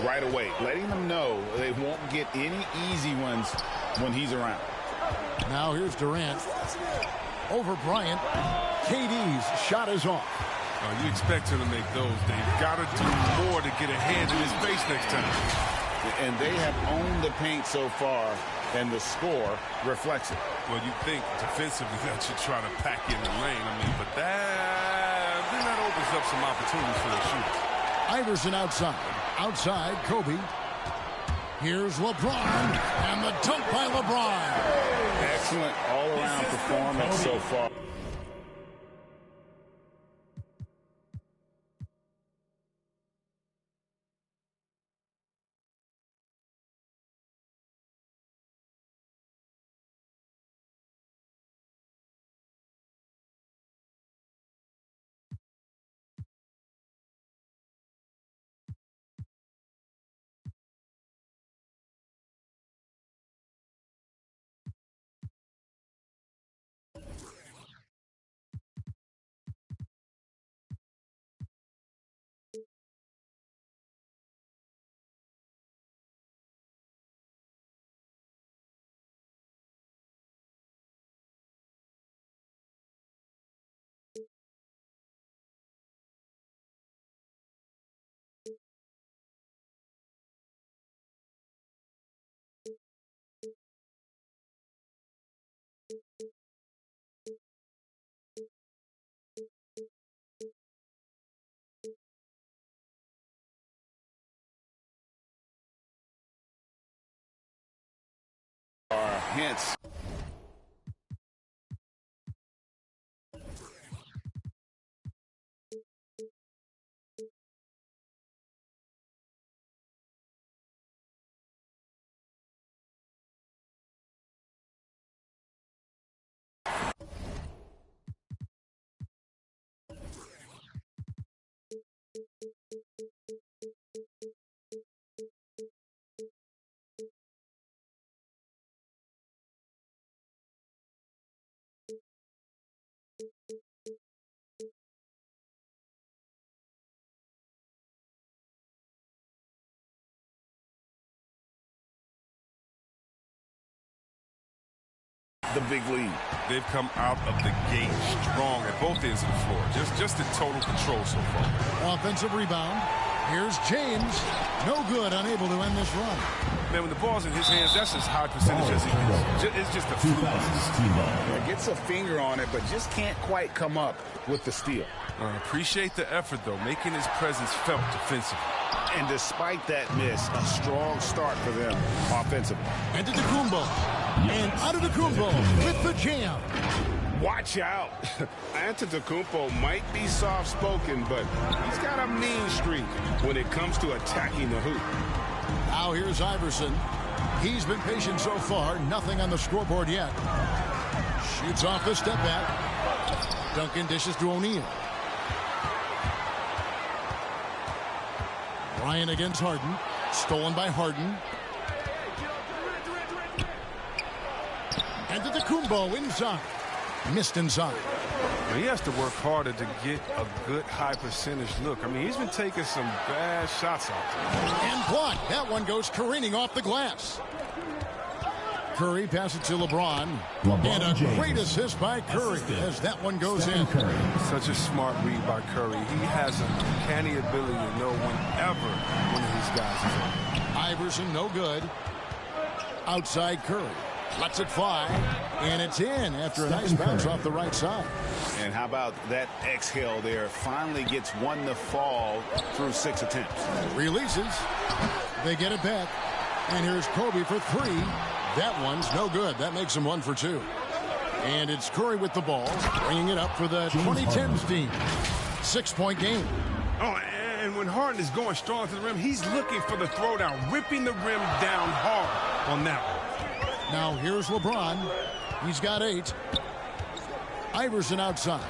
right away, letting them know they won't get any easy ones when he's around. Now here's Durant over Bryant. KD's shot is off. You expect him to make those. They've got to do more to get a hand in his face next time. And they have owned the paint so far, and the score reflects it. Well, you think defensively that you try to pack in the lane. I mean, but that opens up some opportunities for the shooters. Iverson outside. Outside, Kobe. Here's LeBron, and the dunk by LeBron. Excellent all-around performance so far. Hence. The big lead. They've come out of the gate strong at both ends of the floor. Just in total control so far. Offensive rebound. Here's James. No good, unable to end this run. Man, when the ball's in his hands, that's as high percentage as he gets. It's just a fluke. Yeah, gets a finger on it, but just can't quite come up with the steal. Appreciate the effort, though, making his presence felt defensively. And despite that miss, a strong start for them offensively. Antetokounmpo. And Antetokounmpo with the jam. Watch out. Antetokounmpo might be soft-spoken, but he's got a mean streak when it comes to attacking the hoop. Now here's Iverson. He's been patient so far. Nothing on the scoreboard yet. Shoots off the step back. Duncan dishes to O'Neal. Bryant against Harden. Stolen by Harden. Antetokounmpo inside. Missed inside. He has to work harder to get a good high percentage look. I mean, he's been taking some bad shots out there. And blocked. That one goes careening off the glass. Curry passes to LeBron. And a great assist by Curry as that one goes in. Such a smart read by Curry. He has a uncanny ability to know whenever one of these guys is on. Iverson, no good. Outside Curry. Lets it fly. And it's in after a nice bounce off the right side. And how about that exhale there? Finally gets one to fall through 6 attempts. Releases. They get it back. And here's Kobe for 3. That one's no good. That makes him 1 for 2. And it's Curry with the ball, bringing it up for the 2010s team. 6-point game. Oh, and when Harden is going strong to the rim, he's looking for the throwdown, ripping the rim down hard on that one. Now here's LeBron. He's got 8. Iverson outside.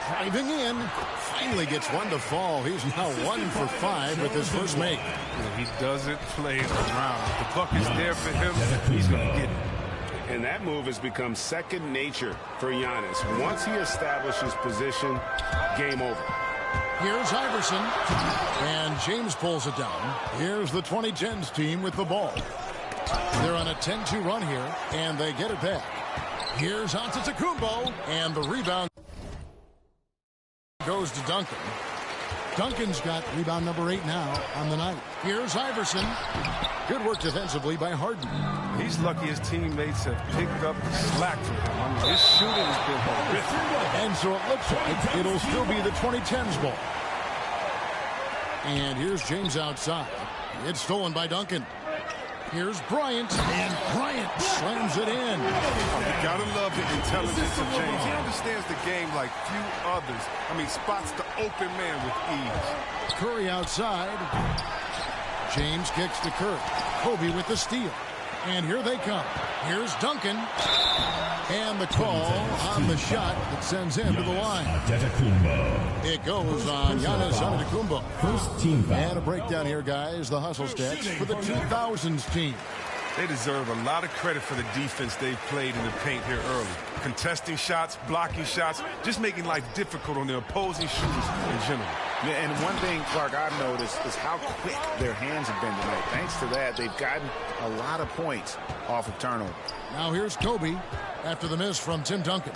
Driving in. Finally gets one to fall. He's now 1 for 5 with his first make. He doesn't play around. If the bucket's there for him, he's going to get it. And that move has become second nature for Giannis. Once he establishes position, game over. Here's Iverson. And James pulls it down. Here's the 2010s team with the ball. They're on a 10-2 run here, and they get it back. Here's Antetokounmpo, and the rebound goes to Duncan. Duncan's got rebound number 8 now on the night. Here's Iverson. Good work defensively by Harden. He's lucky his teammates have picked up the slack from him. I mean, his shooting has been horrific. And so it looks like it'll still be the 2010s ball. And here's James outside. It's stolen by Duncan. Here's Bryant, and Bryant slams it in. You gotta love the intelligence of James. He understands the game like few others. I mean, spots the open man with ease. Curry outside. James kicks to Curry. Kobe with the steal. And here they come. Here's Duncan. And the call on the shot that sends him to the line. It goes on Giannis Antetokounmpo. First team foul. And a breakdown here, guys. The hustle stats for the 2000s team. They deserve a lot of credit for the defense they've played in the paint here early. Contesting shots, blocking shots, just making life difficult on the opposing shooters in general. Yeah, and one thing, Clark, I've noticed is how quick their hands have been tonight. Thanks to that, they've gotten a lot of points off of turnover. Now here's Kobe after the miss from Tim Duncan.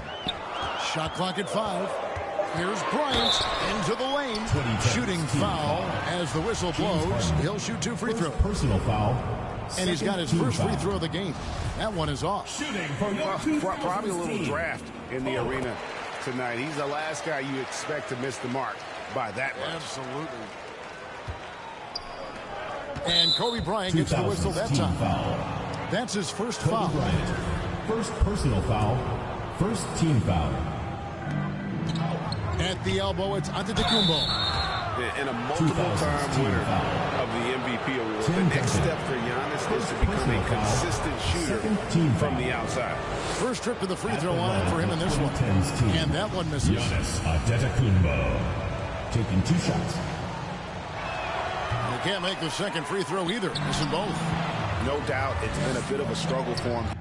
Shot clock at 5. Here's Bryant into the lane. Shooting foul as the whistle blows. He'll shoot 2 free throws. Personal foul. And he's got his first free throw of the game. That one is off. Probably a little draft in the arena tonight. He's the last guy you expect to miss the mark by that much. Absolutely. And Kobe Bryant gets the whistle that time. Foul. That's his first Kobe foul. Bryant. First personal foul. First team foul. At the elbow, it's Antetokounmpo. And a multiple-time winner of the MVP award. The next step for Giannis is to become a consistent shooter from the outside. First trip to the free throw line for him in this one. And that one misses. Giannis Antetokounmpo taking 2 shots. He can't make the second free throw either. Missing both. No doubt it's been a bit of a struggle for him.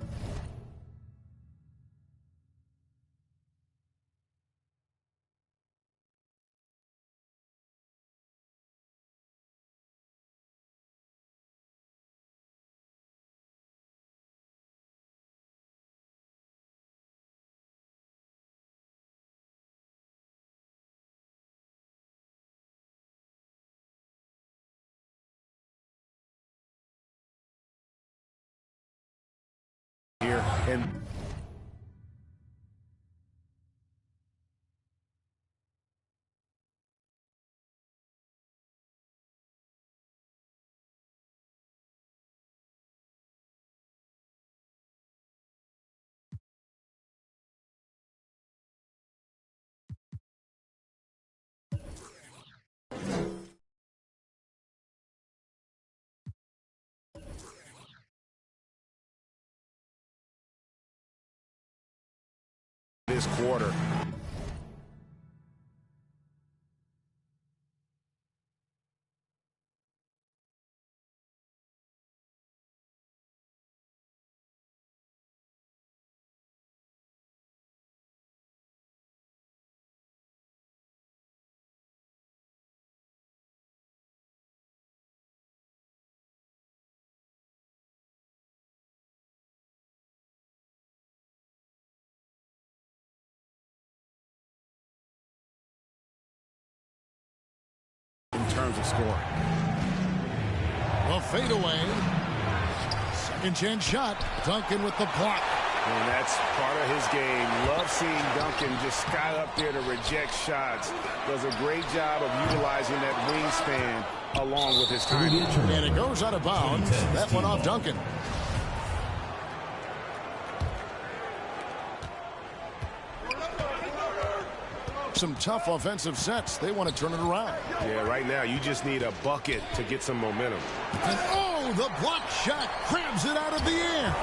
Here and this quarter. In terms of scoring. A fadeaway. Second chance shot. Duncan with the block. And that's part of his game. Love seeing Duncan just sky up there to reject shots. Does a great job of utilizing that wingspan along with his timing. And it goes out of bounds. That one off Duncan. Some tough offensive sets. They want to turn it around. Yeah, right now you just need a bucket to get some momentum. And oh, the block shot grabs it out of the air.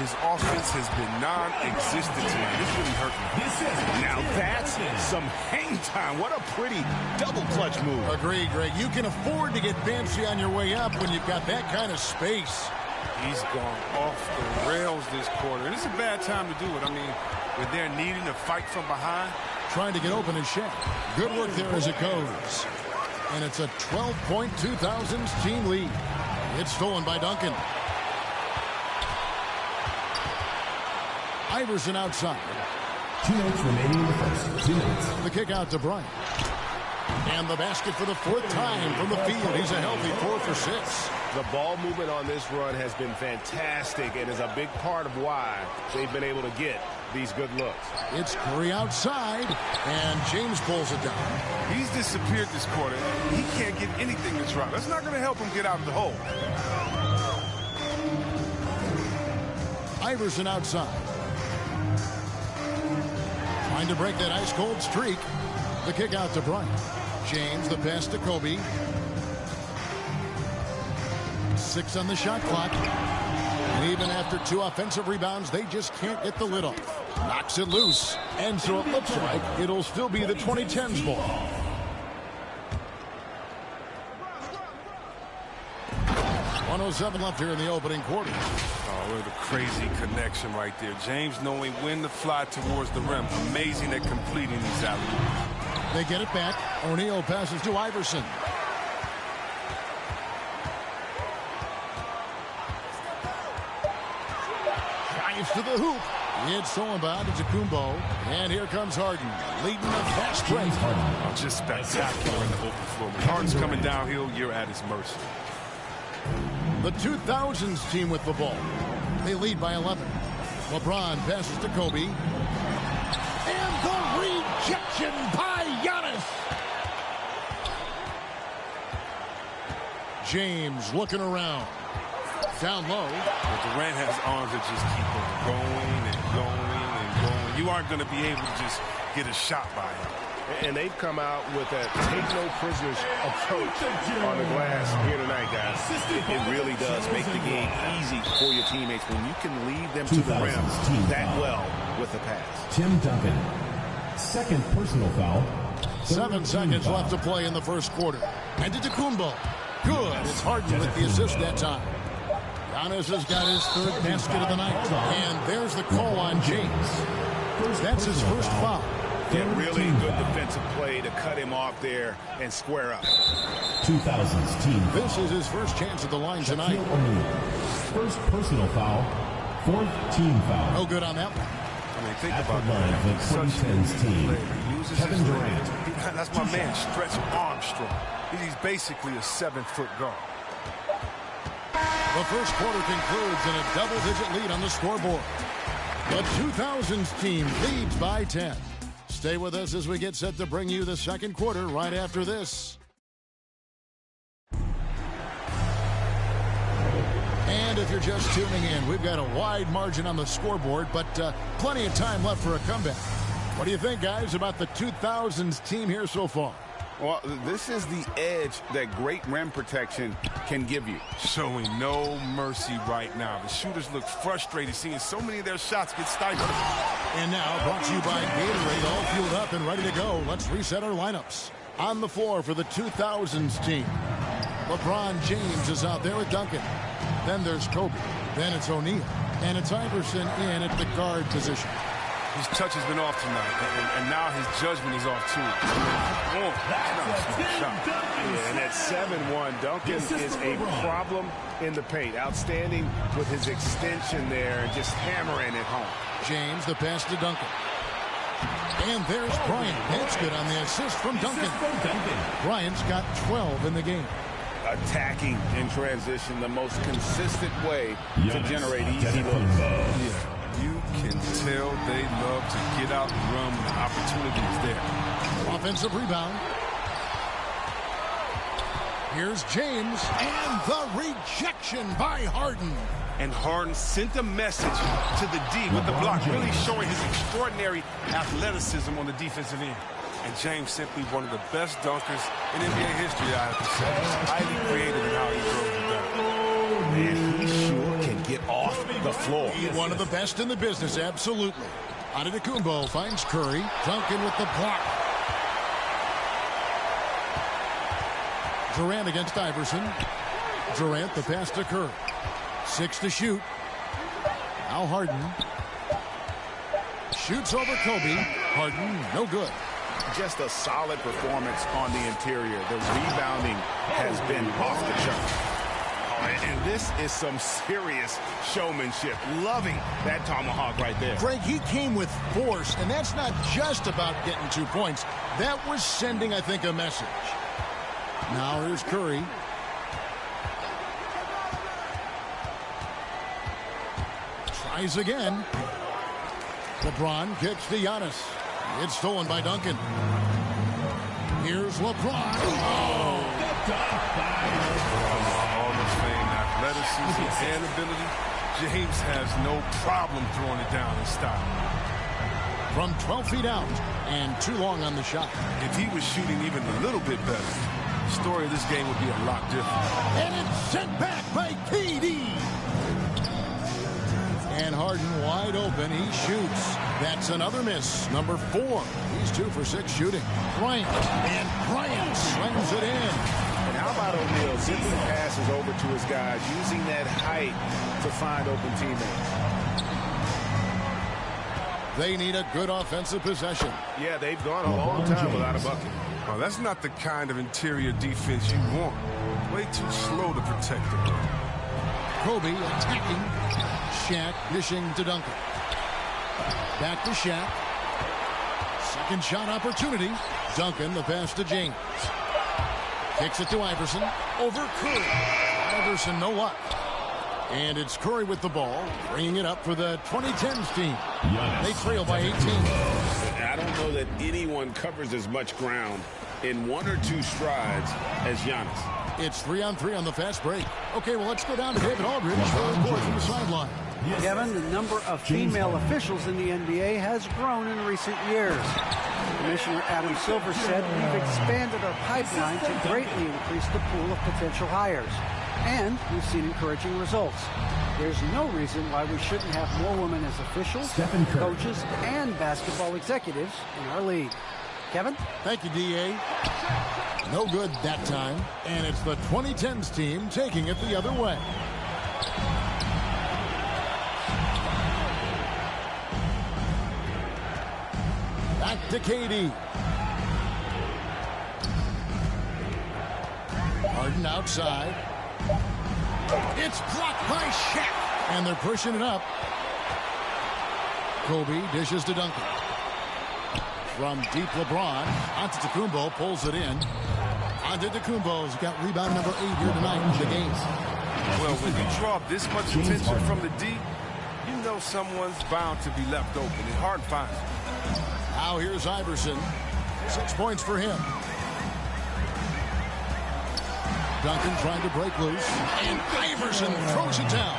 His offense has been non-existent tonight. This really hurt me. Now that's some hang time. What a pretty double clutch move. Agreed, Greg. You can afford to get fancy on your way up when you've got that kind of space. He's gone off the rails this quarter. And it's a bad time to do it. I mean, when they're needing to fight from behind, trying to get open his shot. Good work there as it goes. And it's a 12-point 2000s team lead. It's stolen by Duncan. Iverson outside. 2 minutes remaining in the first. 2 minutes. The kick out to Bryant. And the basket for the 4th time from the field. He's a healthy 4 for 6. The ball movement on this run has been fantastic and is a big part of why they've been able to get these good looks. It's Curry outside, and James pulls it down. He's disappeared this quarter. He can't get anything to drop. That's not going to help him get out of the hole. Iverson outside. Trying to break that ice-cold streak. The kick out to Bryant. James, the pass to Kobe. 6 on the shot clock. And even after 2 offensive rebounds, they just can't get the lid off. Knocks it loose. And so it looks like it'll still be the 2010s ball. .107 left here in the opening quarter. Oh, what a crazy connection right there. James knowing when to fly towards the rim. Amazing at completing these alley-oops. They get it back. O'Neal passes to Iverson. Drives to the hoop. It's stolen by Antetokounmpo. And here comes Harden, leading the fast break. Oh, just spectacular in the open floor. When Harden's coming downhill, you're at his mercy. The 2000s team with the ball. They lead by 11. LeBron passes to Kobe. And the rejection by Giannis. James looking around. Down low. But Durant has arms that just keep on going and going and going. You aren't going to be able to just get a shot by him. And they've come out with a take-no-prisoners approach on the glass here tonight, guys. It really does make the game easy for your teammates when you can lead them to the rim that well with the pass. Tim Duncan. Second personal foul. 7 seconds left to play in the first quarter. Antetokounmpo. Good. It's Harden with the assist that time. Giannis has got his 3rd basket of the night. And there's the call on James. That's his first foul. Yeah, really good defensive play to cut him off there and square up. 2000s team. This is his first chance at the line tonight. First personal foul. 4th team foul. No good on that one. I mean, think At about the line, the that. 2010s team. He uses Kevin his Durant. leg. That's my man, Stretch Armstrong. He's basically a 7-foot guard. The first quarter concludes in a double-digit lead on the scoreboard. The 2000s team leads by 10. Stay with us as we get set to bring you the second quarter right after this. And if you're just tuning in, we've got a wide margin on the scoreboard, but plenty of time left for a comeback. What do you think, guys, about the 2000s team here so far? Well, this is the edge that great rim protection can give you. Showing no mercy right now. The shooters look frustrated seeing so many of their shots get stifled. And now, brought to you by Gatorade, all fueled up and ready to go. Let's reset our lineups. On the floor for the 2000s team. LeBron James is out there with Duncan. Then there's Kobe. Then it's O'Neal. And it's Iverson in at the guard position. His touch has been off tonight, and now his judgment is off too. Oh, yeah, and at 7-1, Duncan is a problem in the paint. Outstanding with his extension there and just hammering it home. James, the pass to Duncan. And there's Bryant. That's good on the assist from Duncan. Bryant's got 12 in the game. Attacking in transition, the most consistent way to generate easy looks. Yeah. You can tell they love to get out and run when the opportunity is there. Offensive rebound. Here's James, and the rejection by Harden. And Harden sent a message to the D with the block, really showing his extraordinary athleticism on the defensive end. And James simply one of the best dunkers in NBA history, I have to say. He's highly creative in how he throws it down. Man, he sure can get off the floor. One of the best in the business, absolutely. Antetokounmpo finds Curry. Duncan with the block. Durant against Iverson. Durant, the pass to Curry. 6 to shoot. Now Harden. Shoots over Kobe. Harden, no good. Just a solid performance on the interior. The rebounding has been off the chart. And this is some serious showmanship. Loving that tomahawk right there. Greg, he came with force, and that's not just about getting 2 points. That was sending, I think, a message. Now here's Curry. Tries again. LeBron kicks to Giannis. It's stolen by Duncan. Here's LeBron. Oh! Hall of Fame athleticism and ability. James has no problem throwing it down in style. From 12 feet out and too long on the shot. If he was shooting even a little bit better, the story of this game would be a lot different. And it's sent back by KD. And Harden wide open. He shoots. That's another miss. Number 4. He's 2 for 6 shooting. Bryant. And Bryant slams it in. And how about O'Neal zipping passes over to his guys, using that height to find open teammates? They need a good offensive possession. Yeah, they've gone a long time without a bucket. Well, that's not the kind of interior defense you want. Way too slow to protect the ball. Kobe attacking. Shaq dishing to Duncan. Back to Shaq. Second shot opportunity. Duncan, the pass to James. Kicks it to Iverson. Over Curry. Iverson, no luck. And it's Curry with the ball, bringing it up for the 2010s team. They trail by 18. I don't know that anyone covers as much ground in 1 or 2 strides as Giannis. It's 3-on-3 on the fast break. Okay, well, let's go down to David Aldridge for a report from the sideline. Kevin, the number of female officials in the NBA has grown in recent years. Commissioner Adam Silver said, "We've expanded our pipeline to greatly increase the pool of potential hires. And we've seen encouraging results. There's no reason why we shouldn't have more women as officials, coaches, and basketball executives in our league." Kevin? Thank you, D.A. No good that time. And it's the 2010s team taking it the other way. Back to KD. Harden outside. It's blocked by Shaq. And they're pushing it up. Kobe dishes to Duncan. From deep, LeBron. Antetokounmpo pulls it in. Antetokounmpo's got rebound number 8 here tonight in the game. Well, when you draw this much attention from the D, you know someone's bound to be left open. And Harden finds it. Now here's Iverson. 6 points for him. Duncan trying to break loose. And Iverson throws it down.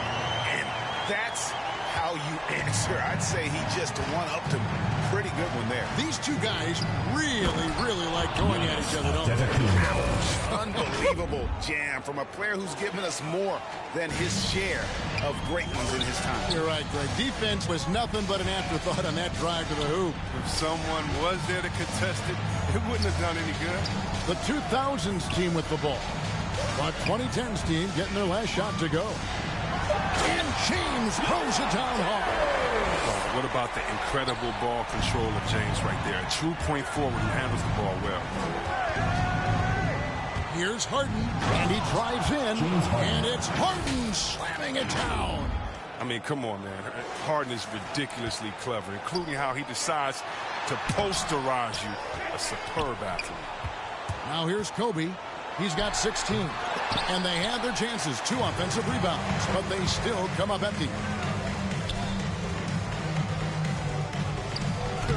And that's how you answer. I'd say he just one-upped him. Pretty good one there. These two guys really like going at each other, don't they? Unbelievable jam from a player who's given us more than his share of great ones in his time. You're right, Greg. Defense was nothing but an afterthought on that drive to the hoop. If someone was there to contest it, it wouldn't have done any good. The 2000s team with the ball. But 2010s team getting their last shot to go. And James throws it down hard. What about the incredible ball control of James right there? A true point forward who handles the ball well. Here's Harden, and he drives in, and it's Harden slamming it down. I mean, come on, man. Harden is ridiculously clever, including how he decides to posterize you, a superb athlete. Now here's Kobe. He's got 16, and they had their chances. 2 offensive rebounds, but they still come up empty.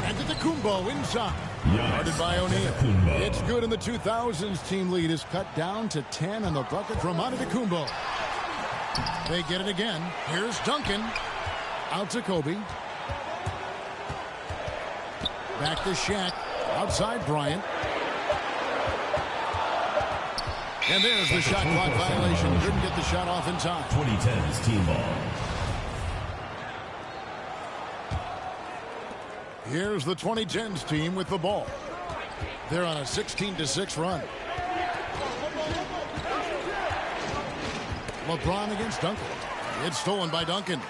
Antetokounmpo inside. Guarded by O'Neal. It's good, and the 2000s team lead is cut down to 10 on the bucket from Antetokounmpo. They get it again. Here's Duncan. Out to Kobe. Back to Shaq. Outside Bryant. And there's the shot clock violation. Couldn't get the shot off in time. 2010's team ball. Here's the 2010s team with the ball. They're on a 16-6 run. LeBron against Duncan. It's stolen by Duncan.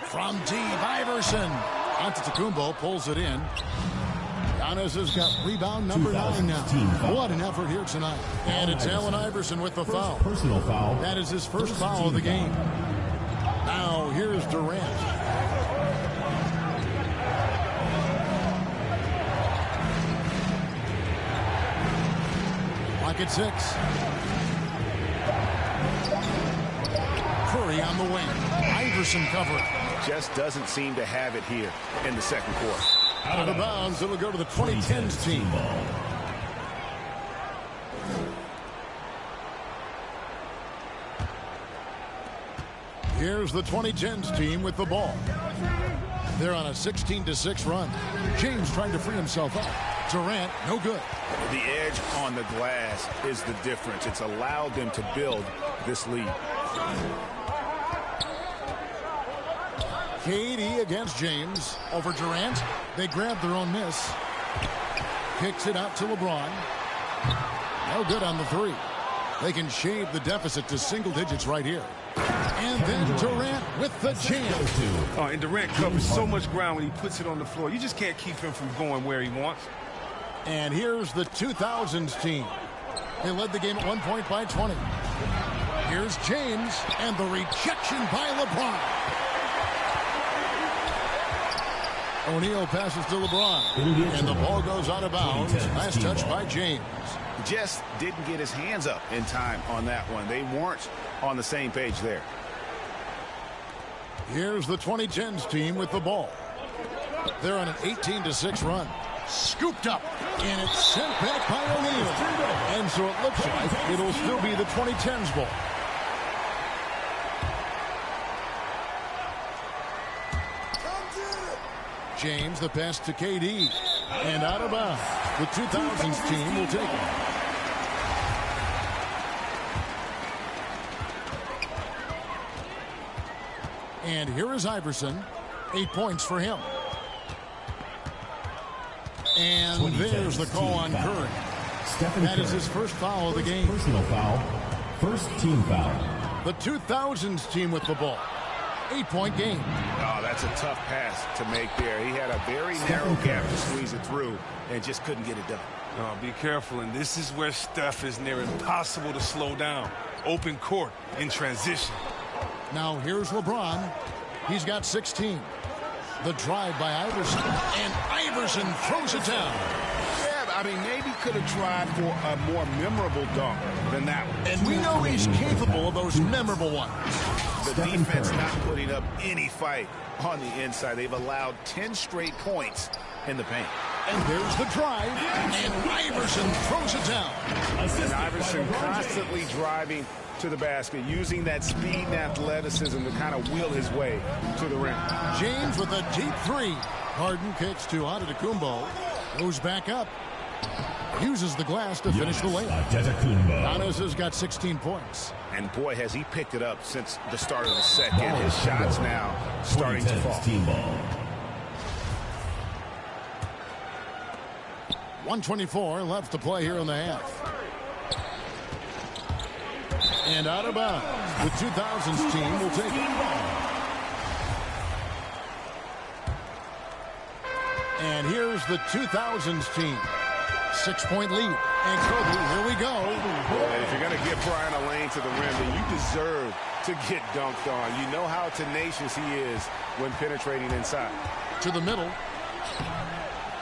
From deep, Iverson. Antetokounmpo pulls it in. Giannis has got rebound number 9 now. What an effort here tonight. And it's Allen Iverson with the foul. Personal foul. That is his first foul of the game. Now here's Durant. Clock at 6. Curry on the wing. Iverson covering. Just doesn't seem to have it here in the second quarter. Out of bounds, it'll go to the 2010s team. Here's the 2010s team with the ball. They're on a 16-6 run. James trying to free himself up. Durant, no good. The edge on the glass is the difference. It's allowed them to build this lead. KD against James. Over Durant. They grab their own miss. Kicks it out to LeBron. No good on the 3. They can shave the deficit to single digits right here. And then Durant with the jam. Oh, and Durant covers so much ground when he puts it on the floor. You just can't keep him from going where he wants. And here's the 2000s team. They led the game at 1 point by 20. Here's James and the rejection by LeBron. O'Neal passes to LeBron. And the ball goes out of bounds. Last touch by James. Just didn't get his hands up in time on that one. They weren't on the same page there. Here's the 2010s team with the ball. They're on an 18-6 run. Scooped up. And it's sent back by O'Neal. And so it looks like it'll still be the 2010s ball. James, the pass to KD. And out of bounds. The 2000s team will take it. And here is Iverson. 8 points for him. And there's the call on Curry. That is his first foul of the game. Personal foul. First team foul. The 2000s team with the ball. 8-point game. Oh, that's a tough pass to make there. He had a very narrow gap to squeeze it through and just couldn't get it done. Oh, be careful. And this is where Steph is near impossible to slow down. Open court in transition. Now here's LeBron. He's got 16. The drive by Iverson. And Iverson throws it down. Yeah, I mean, maybe could have tried for a more memorable dunk than that one. And we know he's capable of those memorable ones. The defense not putting up any fight on the inside. They've allowed 10 straight points in the paint. And there's the drive. And Iverson throws it down. And Iverson constantly driving to the basket, using that speed and athleticism to kind of wheel his way to the rim. James with a deep 3. Harden kicks to Antetokounmpo. Goes back up. Uses the glass to finish the layup. Giannis has got 16 points. And boy, has he picked it up since the start of the second. His shots now starting to fall. Team ball. 1:24 left to play here in the half. And out of bounds. The 2000s team will take it. And here's the 2000s team. 6-point lead. And Kobe, here we go. If you're going to give Brian a lane to the rim, then you deserve to get dunked on. You know how tenacious he is when penetrating inside. To the middle.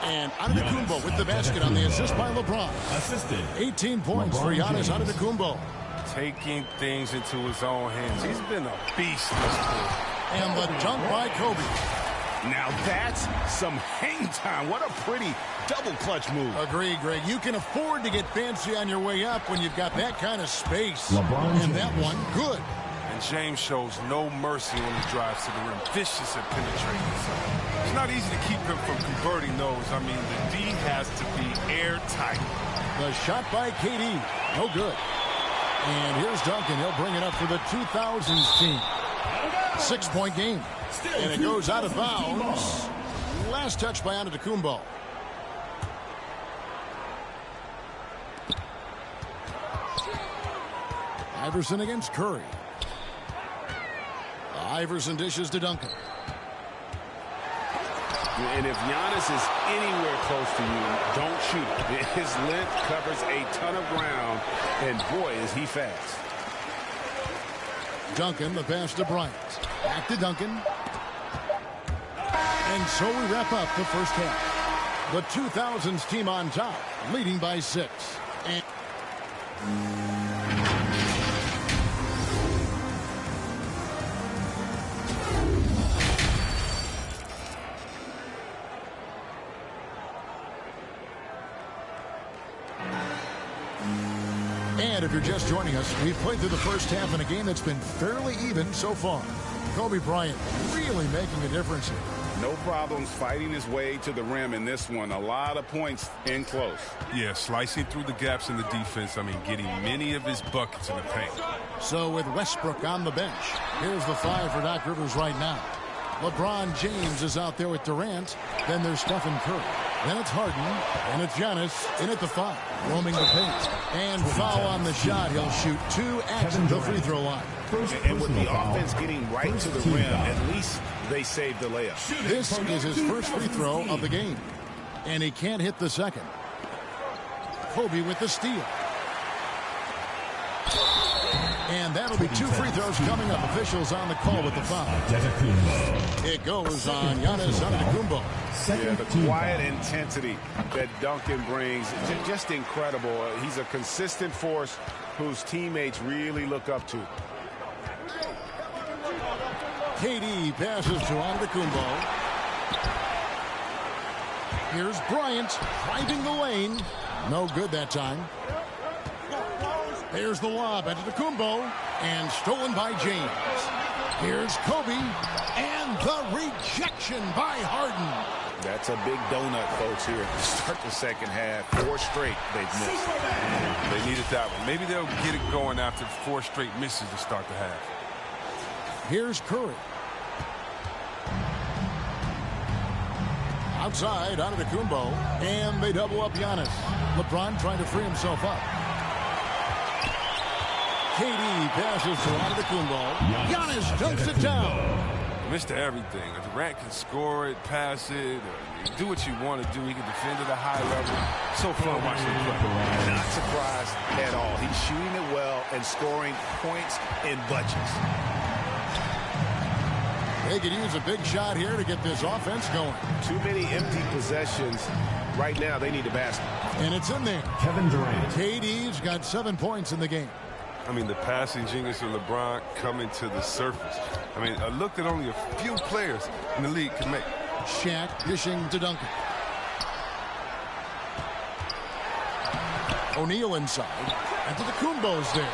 And Antetokounmpo with the basket on the assist by LeBron. Assisted. 18 points for Giannis Antetokounmpo. Taking things into his own hands. He's been a beast this quarter. And the dunk by Kobe. Now that's some hang time. What a pretty double clutch move. Agree, Greg. You can afford to get fancy on your way up when you've got that kind of space. LeBron and that one, good. And James shows no mercy when he drives to the rim. Vicious at penetrating. So it's not easy to keep him from converting those. I mean, the D has to be airtight. The shot by KD. No good. And here's Duncan. He'll bring it up for the 2000s team. 6-point game. And it goes out of bounds. Last touch by Antetokounmpo. Iverson against Curry. Iverson dishes to Duncan. And if Giannis is anywhere close to you, don't shoot it. His length covers a ton of ground, and boy, is he fast. Duncan, the pass to Bryant. Back to Duncan. And so we wrap up the first half. The 2000s team on top, leading by 6. And if you're just joining us, we've played through the first half in a game that's been fairly even so far. Kobe Bryant really making a difference here. No problems fighting his way to the rim in this one. A lot of points in close. Yeah, slicing through the gaps in the defense. I mean, getting many of his buckets in the paint. So with Westbrook on the bench, here's the 5 for Doc Rivers right now. LeBron James is out there with Durant. Then there's Stephen Curry. Then it's Harden. And it's Giannis in at the 5, roaming the paint. And foul on the shot. He'll shoot 2 at the free throw line. And with the offense getting right to the rim, at least they saved the layup. This is his first free throw of the game. And he can't hit the second. Kobe with the steal. And that'll be 2 free throws coming up. Officials on the call with the foul. It goes on Giannis Antetokounmpo. Yeah, the quiet intensity that Duncan brings, just incredible. He's a consistent force whose teammates really look up to. KD passes to Antetokounmpo. Here's Bryant driving the lane. No good that time. There's the lob at Antetokounmpo, and stolen by James. Here's Kobe, and the rejection by Harden. That's a big donut, folks, here to start the second half. 4 straight they've missed. They needed that one. Maybe they'll get it going after 4 straight misses to start the half. Here's Curry. Outside, Antetokounmpo, and they double up Giannis. LeBron trying to free himself up. KD passes to Antetokounmpo. Giannis dunks it down. Mr. Everything. If Durant can score it, pass it, do what you want to do. He can defend at a high level. So fun watching him play. Not surprised at all. He's shooting it well and scoring points in bunches. They could use a big shot here to get this offense going. Too many empty possessions. Right now, they need a basket. And it's in there. Kevin Durant. KD's got 7 points in the game. I mean, the passing genius of LeBron coming to the surface. I mean, a look that only a few players in the league can make. Shaq dishing to Duncan. O'Neal inside. And Antetokounmpo's there.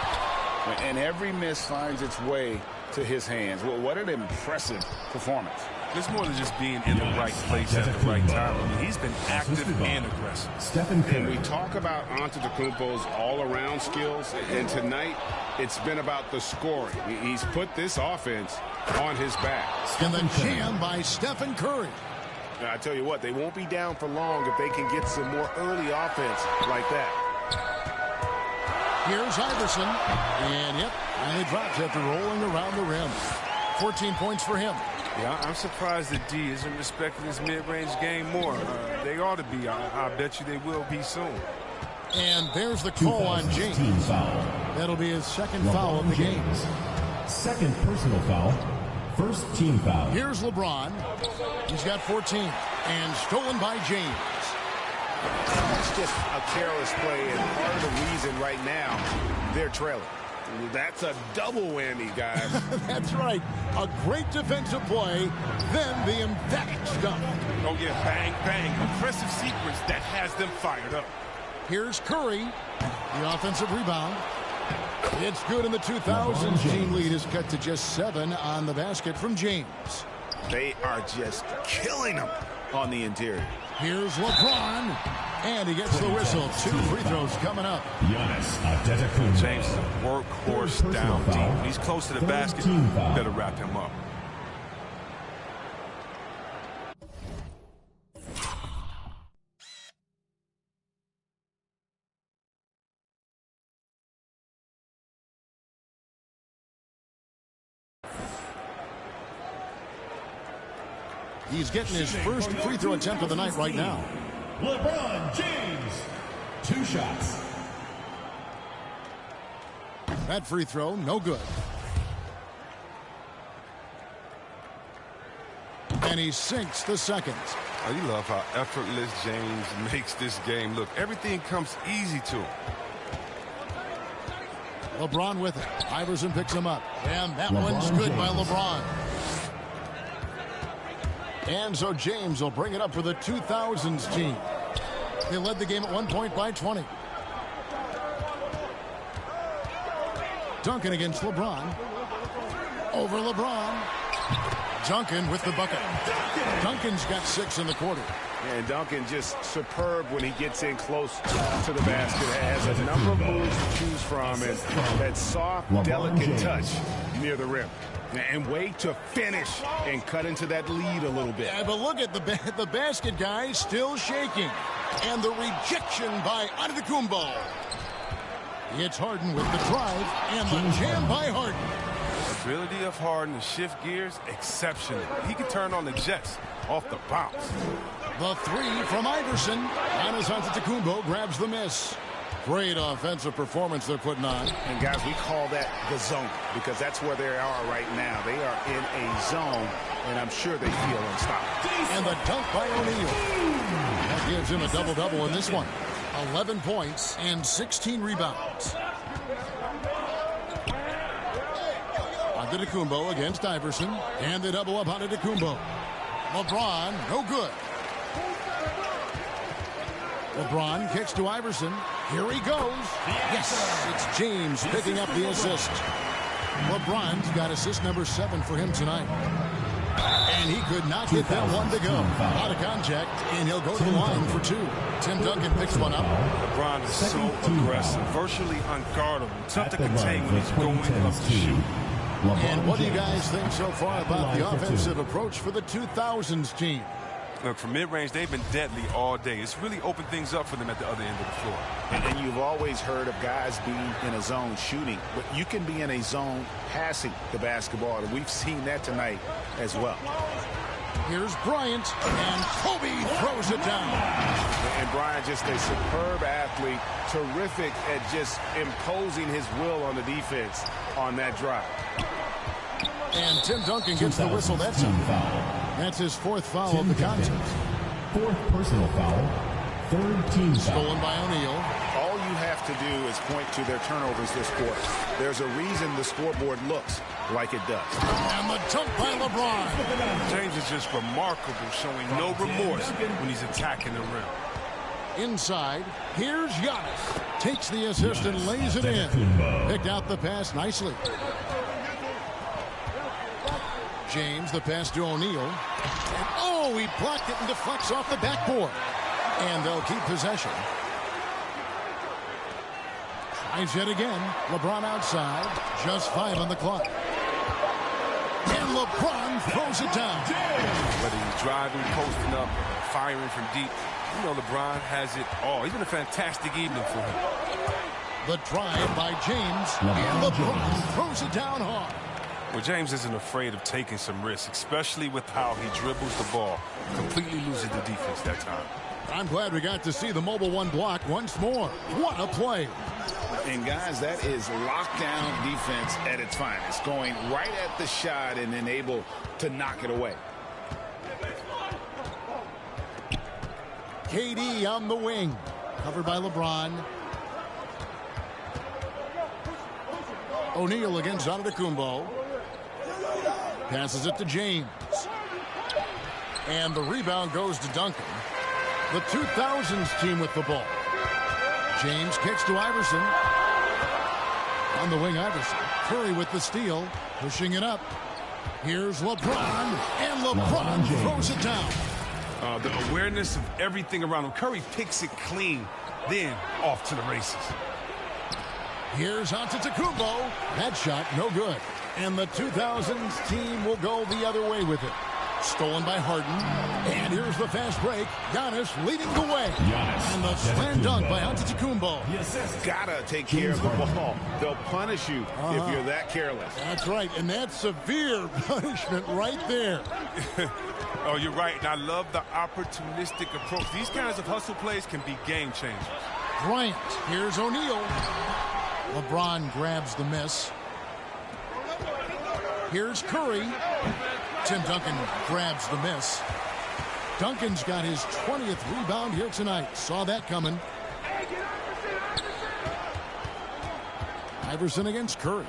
And every miss finds its way to his hands. Well, what an impressive performance. It's more than just being in the right place at the right time. I mean, he's been active and aggressive. Stephen Curry. And we talk about Antetokounmpo's all-around skills, and tonight it's been about the scoring. He's put this offense on his back. And the jam by Stephen Curry. Now, I tell you what, they won't be down for long if they can get some more early offense like that. Here's Iverson. And, yep, finally drops after rolling around the rim. 14 points for him. Yeah, I'm surprised that D isn't respecting his mid-range game more. They ought to be. I bet you they will be soon. And there's the call on James. That'll be his second foul of the game. Second personal foul. First team foul. Here's LeBron. He's got 14. And stolen by James. That's just a careless play, and part of the reason right now they're trailing. That's a double whammy, guys. That's right. A great defensive play, then the emphatic stuff. Oh, yeah, bang, bang. Impressive sequence that has them fired up. Here's Curry. The offensive rebound. It's good, in the 2000s. Team lead is cut to just 7 on the basket from James. They are just killing them on the interior. Here's LeBron. And he gets the whistle. 2 free throws coming up. Giannis Antetokounmpo. James is a workhorse down deep. When he's close to the basket, better wrap him up. He's getting his first free throw attempt of the night right now. LeBron James. 2 shots. That free throw, no good. And he sinks the second. Oh, you love how effortless James makes this game look. Everything comes easy to him. LeBron with it. Iverson picks him up. And that one's good by LeBron. And so James will bring it up for the 2000s team. They led the game at 1 point by 20. Duncan against LeBron. Over LeBron. Duncan with the bucket. Duncan's got 6 in the quarter. And Duncan just superb when he gets in close to the basket. Has a number of moves to choose from, and that soft, delicate touch near the rim. And wait to finish and cut into that lead a little bit. Yeah, but look at the basket, guys, still shaking. And the rejection by Antetokounmpo. It's Harden with the drive, and the jam by Harden. The ability of Harden to shift gears, exceptional. He can turn on the Jets off the bounce. The 3 from Iverson. Giannis Antetokounmpo grabs the miss. Great offensive performance they're putting on. And guys, we call that the zone because that's where they are right now. They are in a zone, and I'm sure they feel unstoppable. And the dunk by O'Neal. That gives him a double-double in this one. 11 points and 16 rebounds. Antetokounmpo against Iverson. And they double up Antetokounmpo. LeBron, no good. LeBron kicks to Iverson. Here he goes. Yes, it's James picking up the assist. LeBron's got assist number 7 for him tonight. And he could not get that one to go. Out of contact, and he'll go to the line for 2. Tim Duncan picks one up. LeBron is so aggressive, virtually unguardable, tough to contain when he's going up to shoot. And what do you guys think so far about the offensive approach for the 2000s team? Look, from mid-range, they've been deadly all day. It's really opened things up for them at the other end of the floor. And you've always heard of guys being in a zone shooting, but you can be in a zone passing the basketball, and we've seen that tonight as well. Here's Bryant, and Kobe throws it down. And Bryant, just a superb athlete, terrific at just imposing his will on the defense on that drive. And Tim Duncan gets the whistle that time. That's his 4th foul of the contest. 4th personal foul. 3rd team foul. Stolen by O'Neal. All you have to do is point to their turnovers this quarter. There's a reason the scoreboard looks like it does. And the dunk by LeBron. James is just remarkable, showing no remorse when he's attacking the rim. Inside, here's Giannis. Takes the assist and lays it in. Picked out the pass nicely. James, the pass to O'Neal. Oh, he blocked it and deflects off the backboard. And they'll keep possession. Tries yet again. LeBron outside. Just 5 on the clock. And LeBron throws it down. Whether he's driving, posting up, firing from deep, you know LeBron has it all. It's been a fantastic evening for him. The drive by James. And LeBron throws it down hard. Well, James isn't afraid of taking some risks, especially with how he dribbles the ball. Completely loses the defense that time. I'm glad we got to see the mobile 1 block once more. What a play. And, guys, that is lockdown defense at its finest. Going right at the shot and then able to knock it away. KD on the wing. Covered by LeBron. O'Neal against Antetokounmpo. Passes it to James. And the rebound goes to Duncan. The 2000s team with the ball. James kicks to Iverson. On the wing, Iverson. Curry with the steal. Pushing it up. Here's LeBron. And LeBron throws it down. The awareness of everything around him. Curry picks it clean. Then off to the races. Here's Antetokounmpo. That shot, no good. And the 2000s team will go the other way with it. Stolen by Harden. And here's the fast break. Giannis leading the way. Giannis. And the slam dunk by Antetokounmpo. Gotta take care of the ball. They'll punish you if you're that careless. That's right, and that's severe punishment right there. Oh, you're right, and I love the opportunistic approach. These kinds of hustle plays can be game changers. Bryant, here's O'Neal. LeBron grabs the miss. Here's Curry. Tim Duncan grabs the miss. Duncan's got his 20th rebound here tonight. Saw that coming. Iverson against Curry.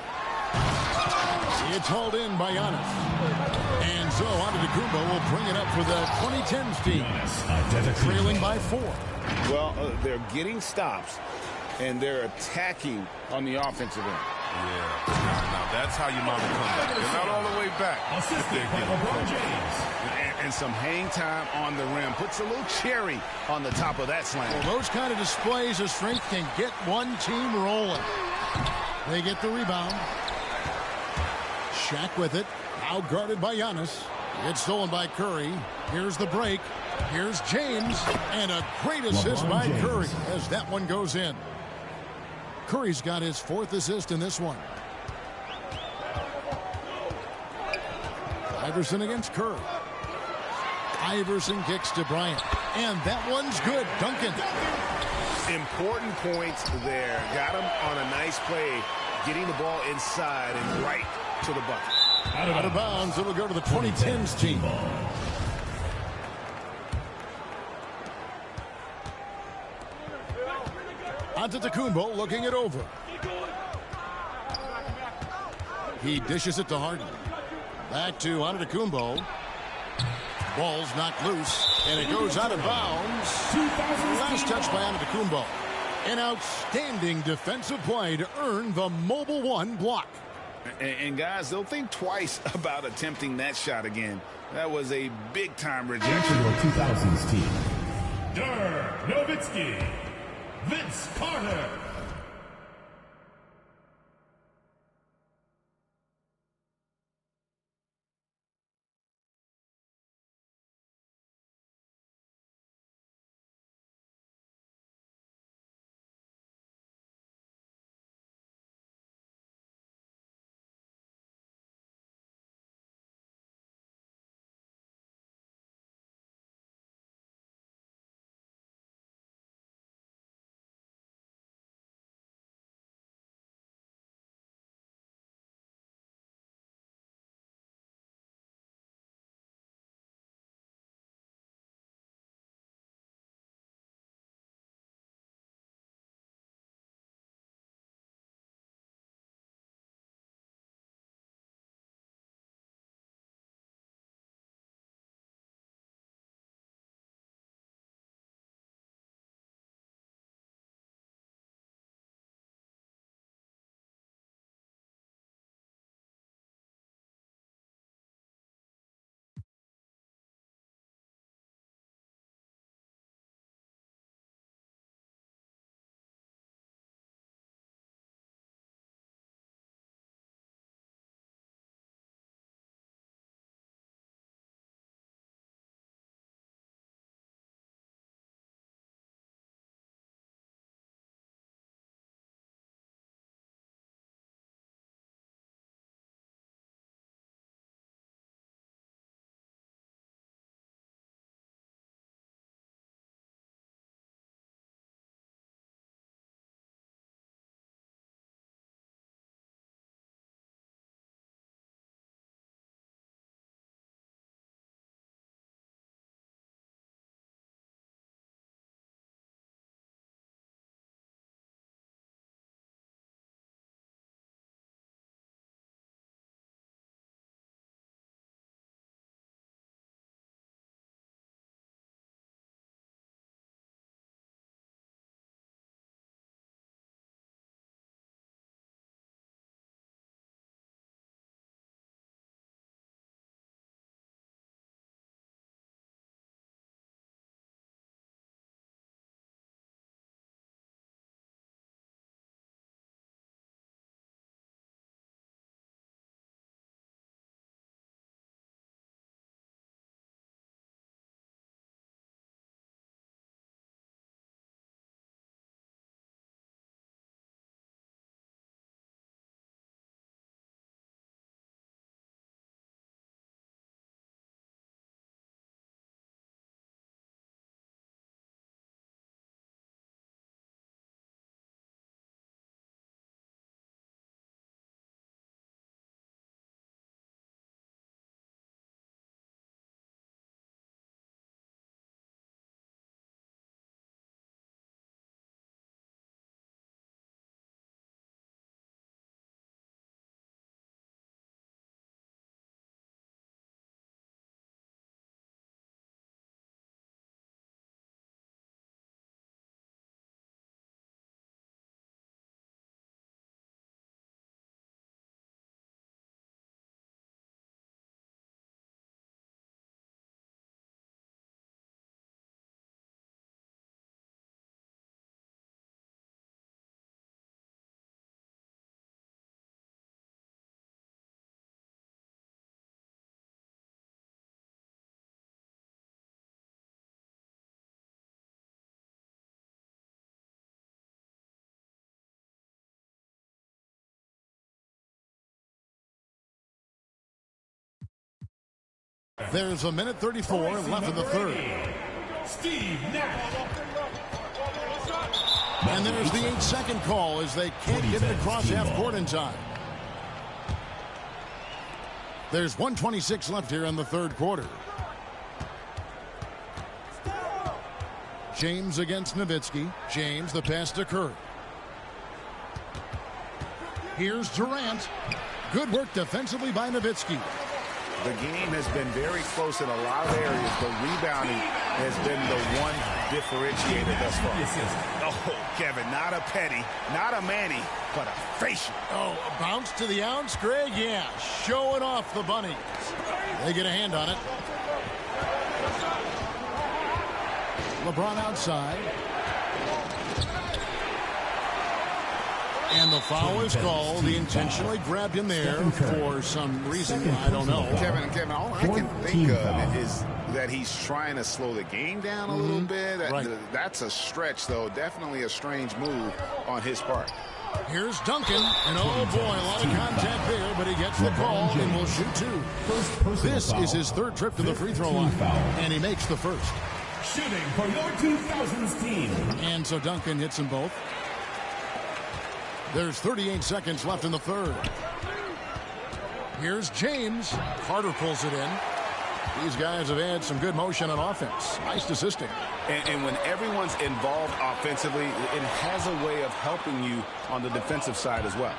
It's hauled in by Giannis. And so Antetokounmpo will bring it up for the 2010s team. Trailing by 4. Well, they're getting stops, and they're attacking on the offensive end. Yeah, now that's how you mount a comeback. They're not all the way back. And some hang time on the rim. Puts a little cherry on the top of that slam. Well, those kind of displays of strength can get one team rolling. They get the rebound. Shaq with it. Now guarded by Giannis. It's stolen by Curry. Here's the break. Here's James. And a great assist by Curry as that one goes in. Curry's got his 4th assist in this one. Iverson against Curry. Iverson kicks to Bryant. And that one's good. Duncan. Important points there. Got him on a nice play, getting the ball inside and right to the bucket. Out of bounds. It'll go to the 2010s team. Antetokounmpo looking it over. He dishes it to Harden. Back to Antetokounmpo. Ball's knocked loose, and it goes out of bounds. Last touch by Antetokounmpo. An outstanding defensive play to earn the Mobile One block. And guys, they'll think twice about attempting that shot again. That was a big-time rejection. Your 2000s team. Dirk Nowitzki. Vince Carter. There's a minute 34 left in the third. And there's the 8-second call as they can't get it across half court in time. There's 1:26 left here in the third quarter. James against Nowitzki. James, the pass to Curry. Here's Durant. Good work defensively by Nowitzki. The game has been very close in a lot of areas, but rebounding has been the one differentiator thus far. Oh, Kevin, not a Petty, not a Manny, but a facial. Oh, a bounce to the ounce, Greg? Yeah, showing off the bunnies. They get a hand on it. LeBron outside. And the foul is called. He intentionally grabbed him there for some reason. I don't know. Kevin, all I can think of is that he's trying to slow the game down a little bit. Right. That's a stretch, though. Definitely a strange move on his part. Here's Duncan. And oh, boy, a lot of contact there, but he gets the call and will shoot two. This is his third trip to the free throw line, and he makes the first. Shooting for your 2000s team. And so Duncan hits them both. There's 38 seconds left in the third. Here's James. Carter pulls it in. These guys have had some good motion on offense. Nice assisting. And when everyone's involved offensively, it has a way of helping you on the defensive side as well.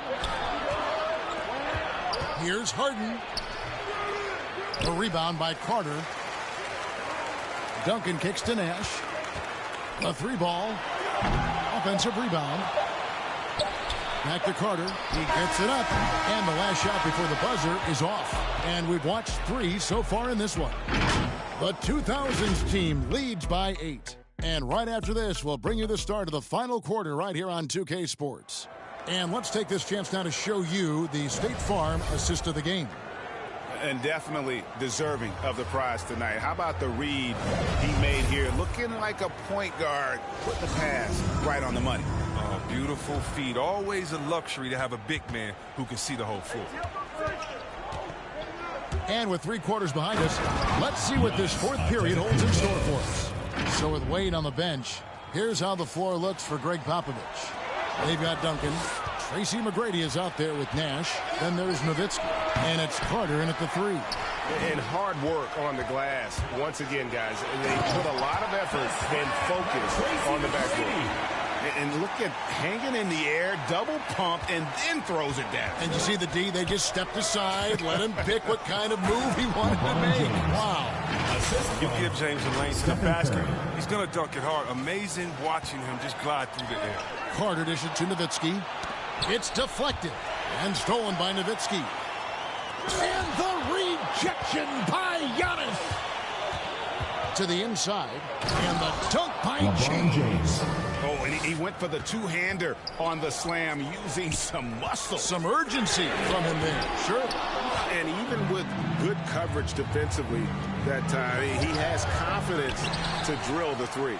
Here's Harden. A rebound by Carter. Duncan kicks to Nash. A three ball. Offensive rebound. Back to Carter. He gets it up. And the last shot before the buzzer is off. And we've watched three so far in this one. The 2000s team leads by 8. And right after this, we'll bring you the start of the final quarter right here on 2K Sports. And let's take this chance now to show you the State Farm assist of the game. And definitely deserving of the prize tonight. How about the read he made here? Looking like a point guard. Put the pass right on the money. Oh, beautiful feed. Always a luxury to have a big man who can see the whole floor. And with 3 quarters behind us, let's see what this fourth period holds in store for us. So with Wade on the bench, here's how the floor looks for Greg Popovich. They've got Duncan. Tracy McGrady is out there with Nash. Then there's Nowitzki. And it's Carter in at the 3. And hard work on the glass. Once again, guys, they put a lot of effort and focus on the backboard. And look at hanging in the air, double pump, and then throws it down. And you see the D, they just stepped aside, let him pick what kind of move he wanted to make. Wow. You give James a lane to the basket, he's going to dunk it hard. Amazing watching him just glide through the air. Carter dishes to Nowitzki. It's deflected and stolen by Nowitzki. And the rejection by Giannis. To the inside. And the dunk by James. Oh, and he went for the two-hander on the slam using some muscle. Some urgency from him there. Sure. And even with good coverage defensively that time, he has confidence to drill the 3.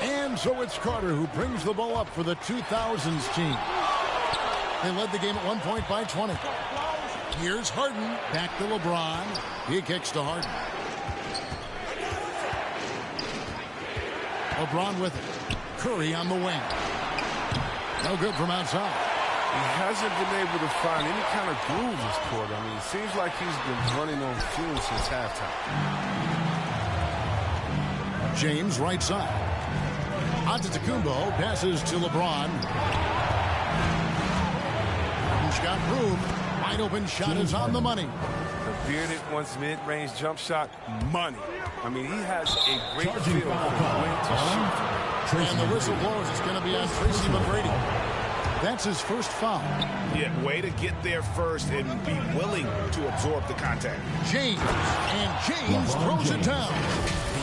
And so it's Carter who brings the ball up for the 2000s team. They led the game at 1 point by 20. Here's Harden. Back to LeBron. He kicks to Harden. LeBron with it. Curry on the wing. No good from outside. He hasn't been able to find any kind of groove this quarter. I mean, it seems like he's been running on fumes since halftime. James right side. Antetokounmpo passes to LeBron. He's got room. Wide open shot is on the money. The bearded one's mid-range jump shot, money. I mean, he has a great feel for when to shoot. And the whistle blows. It's going to be on Tracy McGrady. That's his first foul. Yeah, way to get there first and be willing to absorb the contact. James. And James throws it down.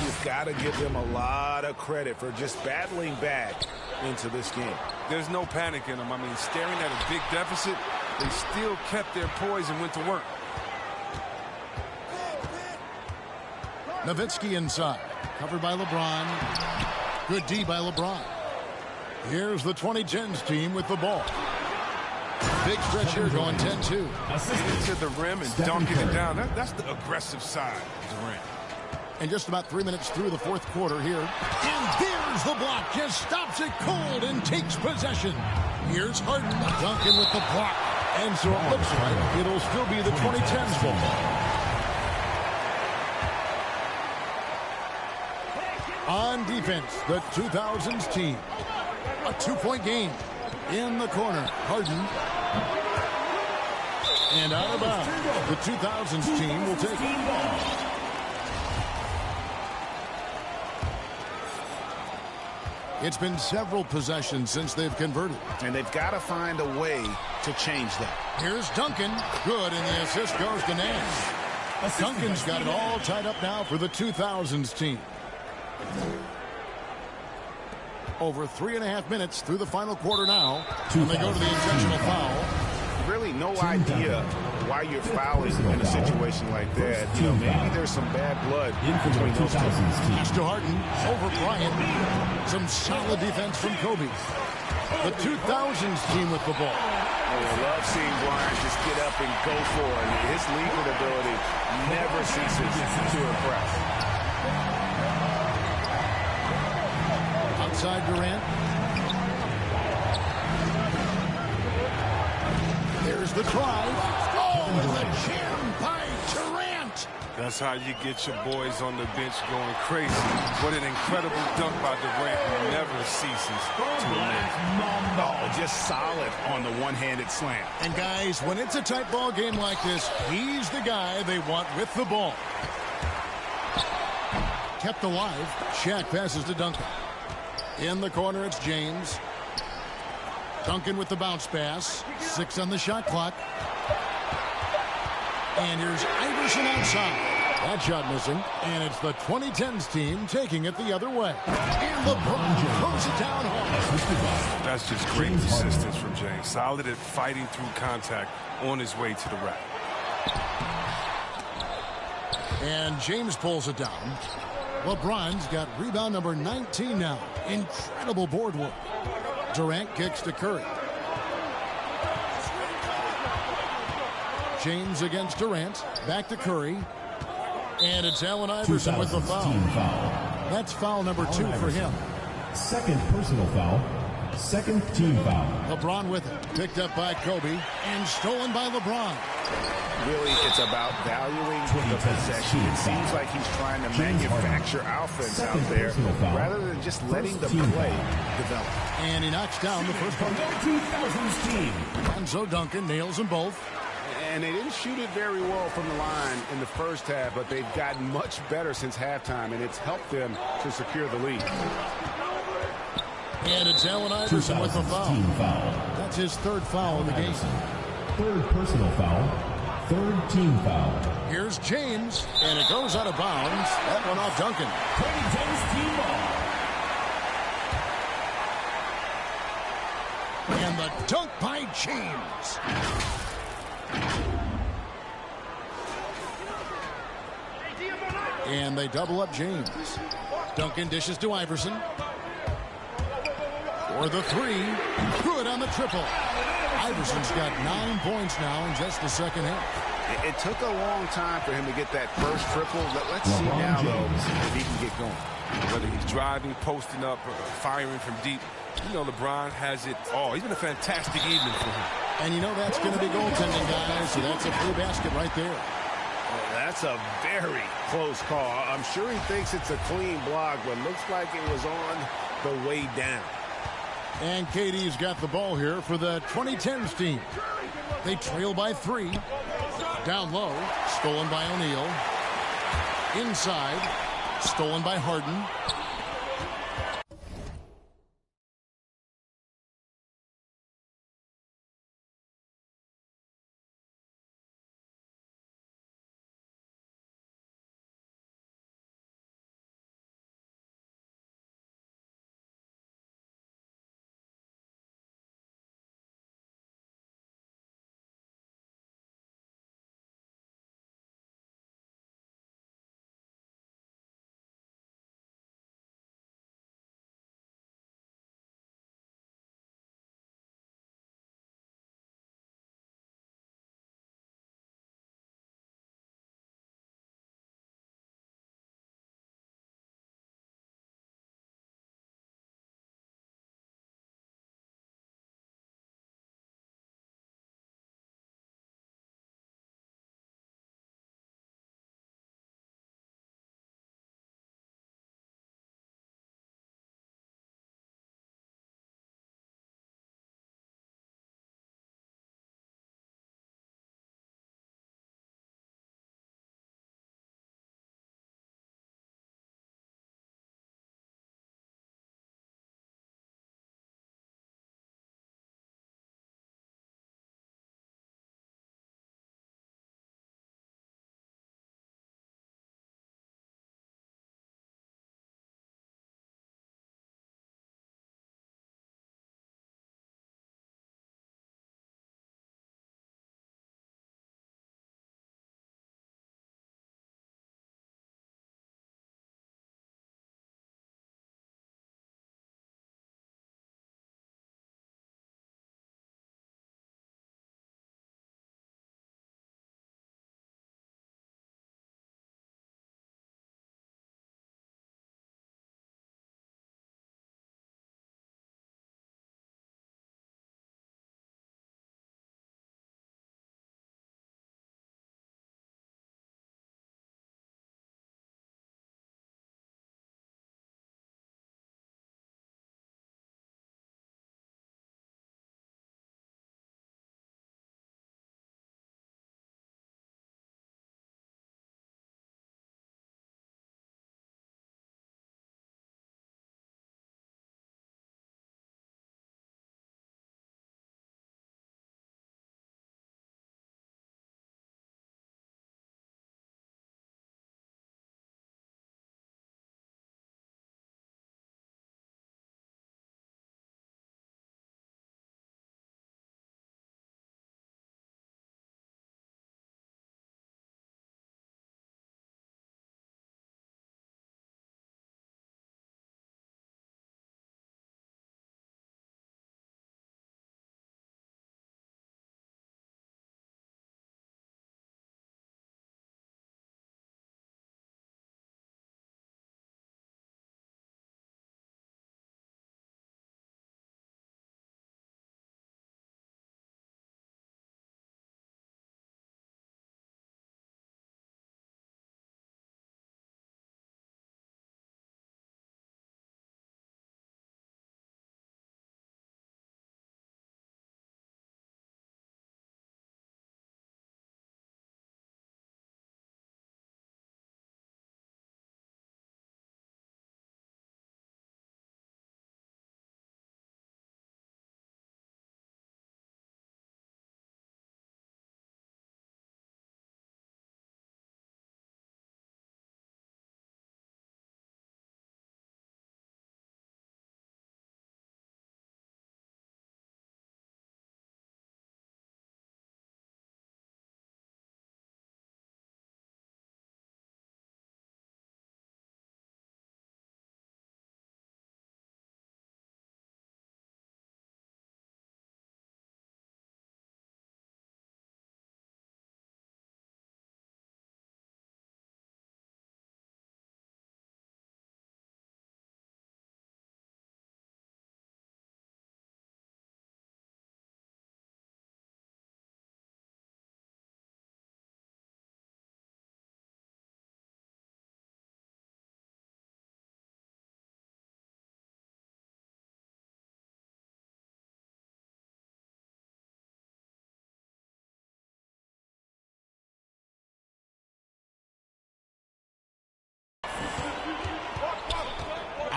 You've got to give them a lot of credit for just battling back into this game. There's no panic in them. I mean, staring at a big deficit, they still kept their poise and went to work. Nowitzki inside. Covered by LeBron. Good D by LeBron. Here's the 2010s team with the ball. Big stretch here going 10-2. Getting to the rim and dunking it down. That's the aggressive side of Durant. And just about 3 minutes through the fourth quarter here. And there's the block. Just stops it cold and takes possession. Here's Harden. Duncan with the block. And so it looks like it'll still be the 2010s ball. On defense, the 2000s team. A 2-point game. In the corner, Harden. And out of bounds. The 2000s team will take it. It's been several possessions since they've converted. And they've got to find a way to change that. Here's Duncan. Good, and the assist goes to Nash. Duncan's got it all tied up now for the 2000s team. Over 3.5 minutes through the final quarter now. And they go to the intentional foul. Really no idea why you're fouling in a situation like that. You know, maybe there's some bad blood between those two. Pass to Harden over Bryant. Some solid defense from Kobe. The 2000s team with the ball. I love seeing Bryant just get up and go for it. His leaping ability never ceases to impress. Outside Durant. There's the drive. Oh, and the jam by Durant. That's how you get your boys on the bench going crazy. What an incredible dunk by Durant who never ceases to amaze. Oh, just solid on the one-handed slam. And guys, when it's a tight ball game like this, he's the guy they want with the ball. Kept alive. Shaq passes to Duncan. In the corner, it's James. Duncan with the bounce pass. 6 on the shot clock. And here's Iverson outside. That shot missing. And it's the 2010s team taking it the other way. And LeBron throws it down hard. That's just great persistence from James. Solid at fighting through contact on his way to the rack. And James pulls it down. LeBron's got rebound number 19 now. Incredible board work. Durant kicks to Curry. James against Durant. Back to Curry. And it's Allen Iverson with the foul. That's foul number 2 for him. Second personal foul. Second team foul. LeBron with it. Picked up by Kobe. And stolen by LeBron. Really, it's about valuing the possession. It seems like he's trying to manufacture offense out there rather than just letting the play develop. And he knocks down the first one. 2000s team. And so Duncan nails them both. And they didn't shoot it very well from the line in the first half, but they've gotten much better since halftime, and it's helped them to secure the lead. And it's Allen Iverson with the foul. That's his 3rd foul of the game. 3rd personal foul. 3rd team foul. Here's James, and it goes out of bounds. That one off Duncan. 2010s team ball. And the dunk by James. And they double up James. Duncan dishes to Iverson. For the 3. Good on the triple. Iverson's got 9 points now in just the second half. It took a long time for him to get that first triple. Let's see now, though, if he can get going. Whether he's driving, posting up, or firing from deep, you know LeBron has it all. He's been a fantastic evening for him. And you know that's going to be goaltending, guys, so that's a free basket right there. That's a very close call. I'm sure he thinks it's a clean block, but looks like it was on the way down. And KD's got the ball here for the 2010s team. They trail by 3. Down low, stolen by O'Neal. Inside, stolen by Harden.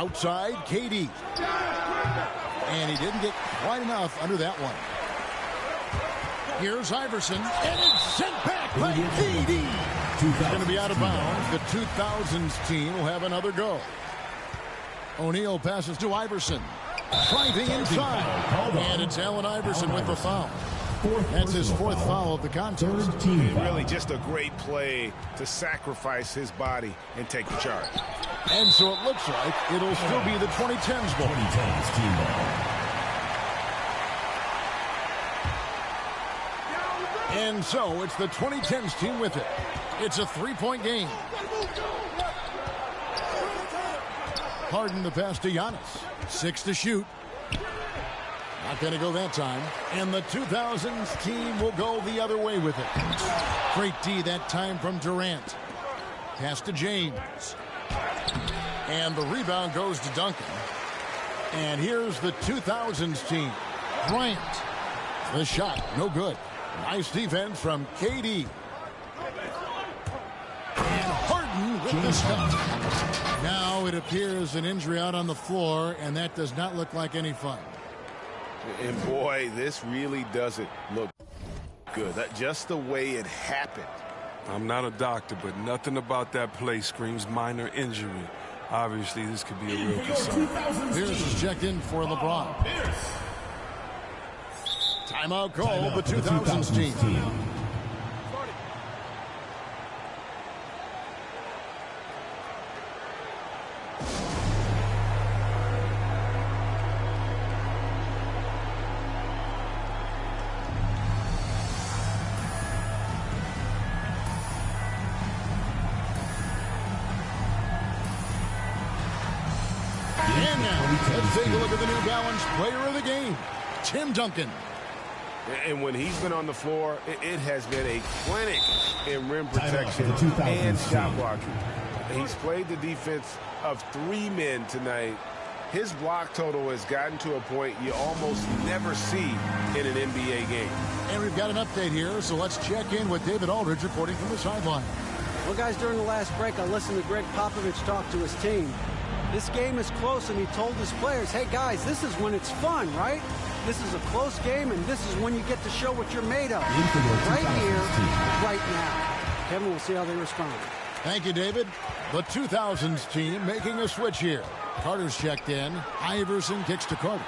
Outside, KD. And he didn't get quite enough under that one. Here's Iverson, and it's sent back by KD. He's going to be out of bounds. The 2000s team will have another go. O'Neal passes to Iverson. Driving inside. And it's Allen Iverson with the foul. That's his fourth foul of the contest. Really just a great play to sacrifice his body and take the charge. And so it looks like it'll still be the 2010s ball. 2010s team ball. And so it's the 2010s team with it. It's a three-point game. Harden the pass to Giannis. 6 to shoot. Not going to go that time. And the 2000s team will go the other way with it. Great D that time from Durant. Pass to James. And the rebound goes to Duncan. And here's the 2000s team. Bryant. The shot, no good. Nice defense from KD. And Harden with the stop. Now it appears an injury out on the floor, and that does not look like any fun. And boy, this really doesn't look good. Just the way it happened. I'm not a doctor, but nothing about that play screams minor injury. Obviously, this could be a real concern. Pierce is checked in for LeBron. Timeout call, the 2000s team. And now, let's take a look at the New Balance player of the game, Tim Duncan. And when he's been on the floor, it has been a clinic in rim protection and shot blocking. He's played the defense of 3 men tonight. His block total has gotten to a point you almost never see in an NBA game. And we've got an update here, so let's check in with David Aldridge reporting from the sideline. Well, guys, during the last break, I listened to Greg Popovich talk to his team. This game is close, and he told his players, hey, guys, this is when it's fun, right? This is a close game, and this is when you get to show what you're made of. Right here, right now. Kevin, we'll see how they respond. Thank you, David. The 2000s team making a switch here. Carter's checked in. Iverson kicks to Carter.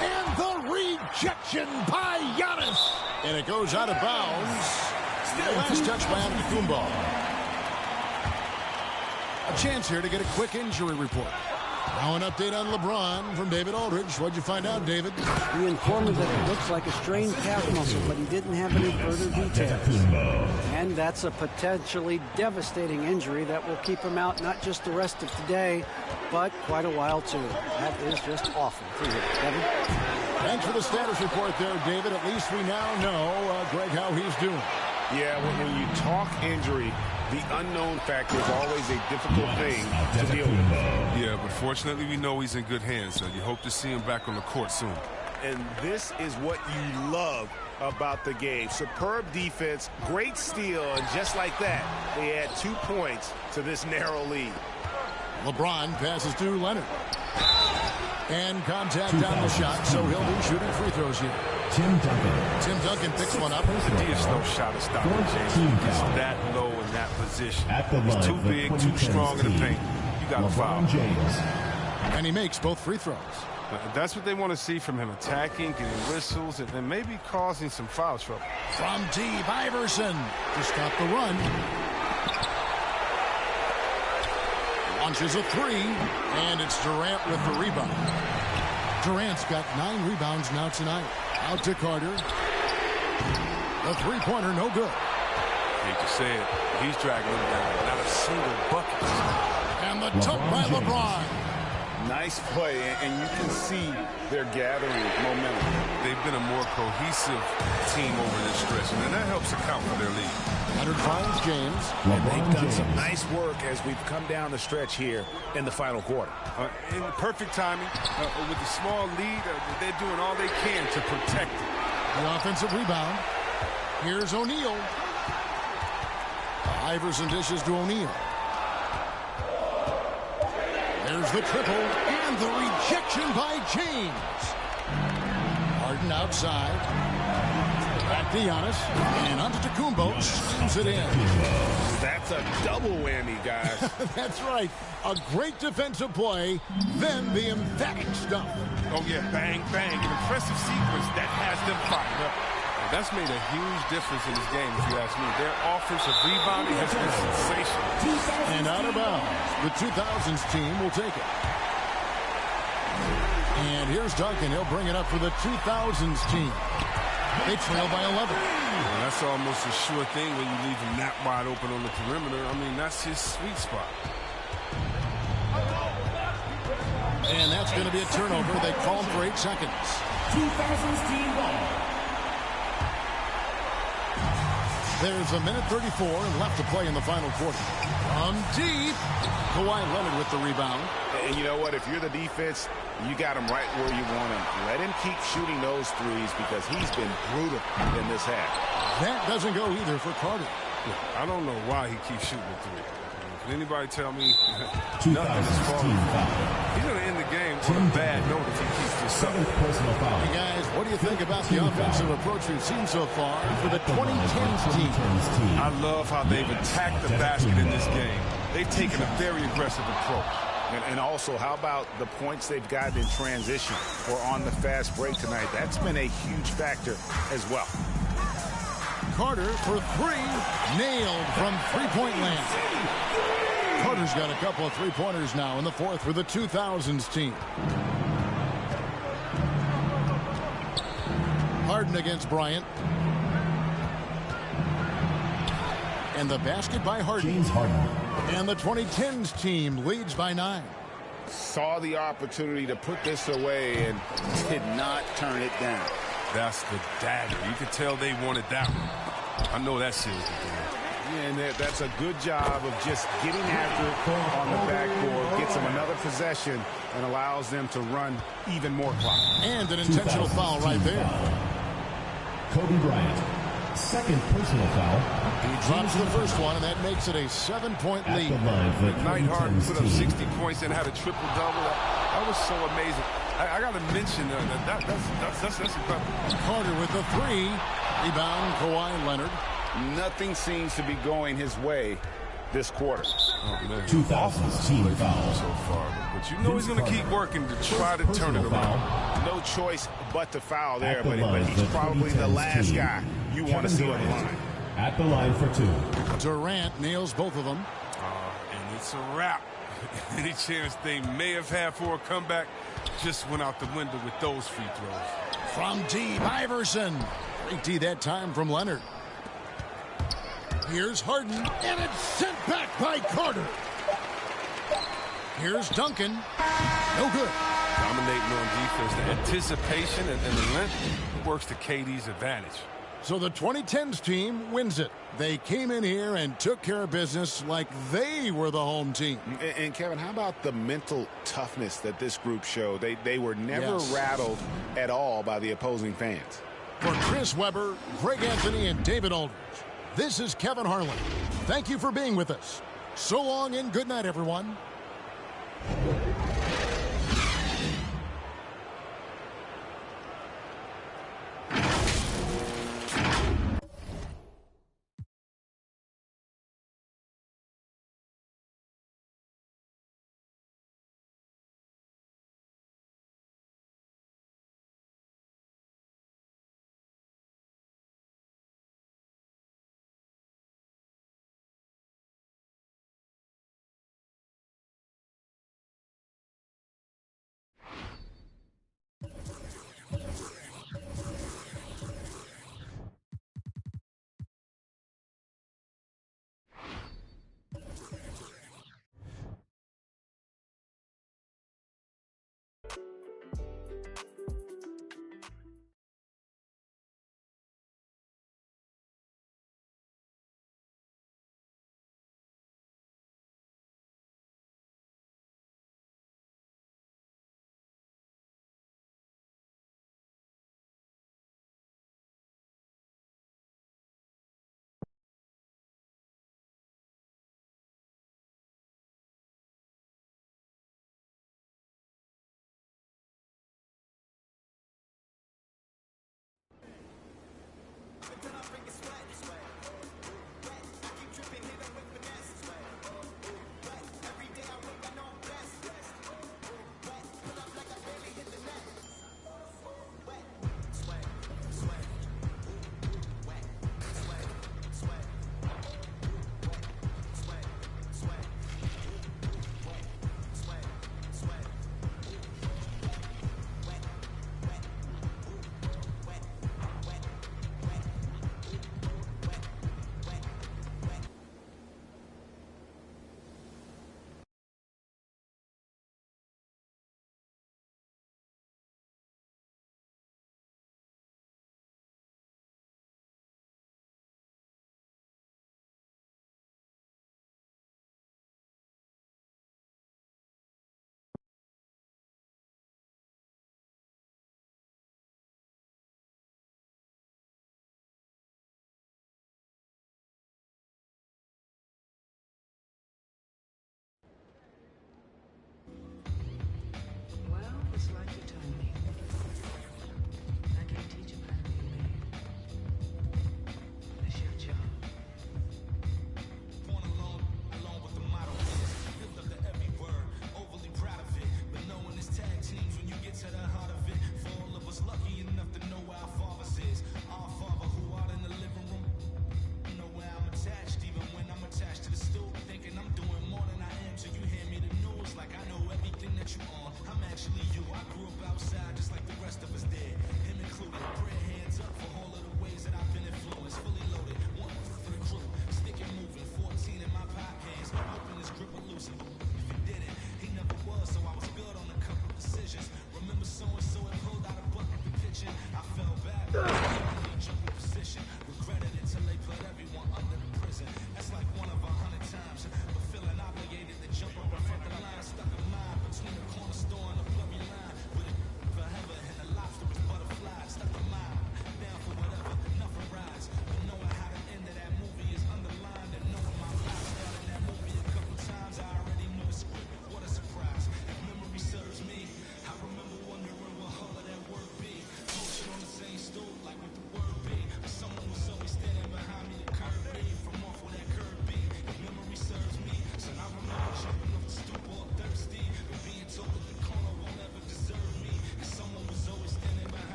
And the rejection by Giannis. And it goes out of bounds. Last touch by Antetokounmpo. A chance here to get a quick injury report. Now an update on LeBron from David Aldridge. What'd you find out, David? He informed me that it looks like a strained calf muscle, but he didn't have any further details. And that's a potentially devastating injury that will keep him out not just the rest of today, but quite a while, too. That is just awful. Kevin? Thanks for the status report there, David. At least we now know, Greg, how he's doing. Yeah, when you talk injury, the unknown factor is always a difficult thing to deal with. Yeah, but fortunately we know he's in good hands, so you hope to see him back on the court soon. And this is what you love about the game. Superb defense, great steal, and just like that, they add 2 points to this narrow lead. LeBron passes to Leonard. And contact on the shot, so he'll be shooting free throws here. Tim Duncan picks one up. The D is no shot at stopping James. It's that low in that position. He's too big, too strong in the paint. You got to foul. And he makes both free throws. That's what they want to see from him, attacking, getting whistles, and maybe causing some foul trouble. From deep, Iverson to stop the run. Launches a 3, and it's Durant with the rebound. Durant's got 9 rebounds now tonight. Out to Carter. The three-pointer, no good. Hate to say it, he's dragging him down. Not a single bucket. And the tug by LeBron. Nice play, and you can see they're gathering momentum. They've been a more cohesive team over this stretch, and that helps account for their lead. Leonard finds James. And they've done some nice work as we've come down the stretch here in the final quarter. In perfect timing, with the small lead, they're doing all they can to protect it. The offensive rebound. Here's O'Neal. Iverson dishes to O'Neal. There's the triple and the rejection by James. Harden outside. Back to Giannis. And Antetokounmpo slams it in. That's a double whammy, guys. That's right. A great defensive play, then the emphatic stuff. Oh, yeah, bang, bang. An impressive sequence that has them fired up. And that's made a huge difference in this game, if you ask me. Their offensive rebounding has been sensational. And out of bounds, the 2000s team will take it. And here's Duncan. He'll bring it up for the 2000s team. They trail by 11. Well, that's almost a sure thing when you leave him that wide open on the perimeter. I mean, that's his sweet spot. And that's going to be a turnover. They call for 8 seconds. 2000's team ball. There's a minute 34 left to play in the final quarter. From deep, Kawhi Leonard with the rebound. And you know what? If you're the defense, you got him right where you want him. Let him keep shooting those threes because he's been brutal in this half. That doesn't go either for Carter. I don't know why he keeps shooting the three. Can anybody tell me 2000's nothing is falling? team foul. He's going to end the game on a bad note if he keeps this up. 7th personal foul. Hey guys, what do you think about the offensive approach we've seen so far for the 2010s team? I love how they've attacked the basket in this game. They've taken a very aggressive approach. And also, how about the points they've gotten in transition or on the fast break tonight? That's been a huge factor as well. Carter for 3, nailed from three-point land. Carter's got a couple of three-pointers now in the fourth for the 2000s team. Harden against Bryant. And the basket by Harden. James Harden. And the 2010s team leads by 9. Saw the opportunity to put this away and did not turn it down. That's the dagger. You could tell they wanted that one. I know that series is good. Yeah, and that's a good job of just getting after it on the backboard, gets them another possession, and allows them to run even more clock. And an intentional foul right there. Kobe Bryant. 2nd personal foul. He drops the first one, and that makes it a 7-point At lead. the line for the Knight Harden 2010's put up team. 60 points and had a triple-double. That was so amazing. I got to mention that's incredible. Carter with the 3. Rebound, Kawhi Leonard. Nothing seems to be going his way this quarter. Oh, man. 2000's team foul. So far, but you know he's going to keep working to try to turn it around. No choice but to foul there, At the but line, he's the probably the 2010's last team. guy you want to see on the line. At the line for 2. Durant nails both of them. And it's a wrap. Any chance they may have had for a comeback just went out the window with those free throws. From deep, Iverson. Great D that time from Leonard. Here's Harden, and it's sent back by Carter. Here's Duncan. No good. Dominating on defense. The anticipation and the length works to KD's advantage. So the 2010s team wins it. They came in here and took care of business like they were the home team. And Kevin, how about the mental toughness that this group showed? They were never rattled at all by the opposing fans. For Chris Webber, Greg Anthony, and David Aldridge, this is Kevin Harlan. Thank you for being with us. So long and good night, everyone.